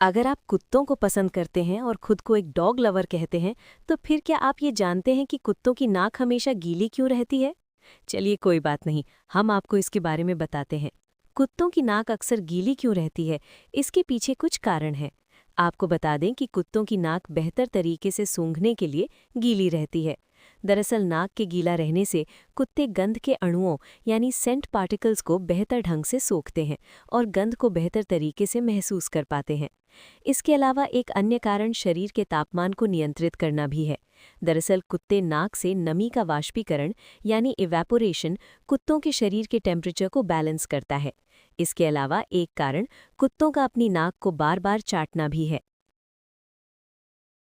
अगर आप कुत्तों को पसंद करते हैं और खुद को एक डॉग लवर कहते हैं, तो फिर क्या आप ये जानते हैं कि कुत्तों की नाक हमेशा गीली क्यों रहती है? चलिए कोई बात नहीं, हम आपको इसके बारे में बताते हैं। कुत्तों की नाक अक्सर गीली क्यों रहती है, इसके पीछे कुछ कारण है। आपको बता दें कि कुत्तों की नाक बेहतर तरीके से सूंघने के लिए गीली रहती है। दरअसल नाक के गीला रहने से कुत्ते गंध के अणुओं यानी सेंट पार्टिकल्स को बेहतर ढंग से सोखते हैं और गंध को बेहतर तरीके से महसूस कर पाते हैं। इसके अलावा एक अन्य कारण शरीर के तापमान को नियंत्रित करना भी है। दरअसल कुत्ते नाक से नमी का वाष्पीकरण यानी इवेपोरेशन कुत्तों के शरीर के टेम्परेचर को बैलेंस करता है। इसके अलावा एक कारण कुत्तों का अपनी नाक को बार बार चाटना भी है।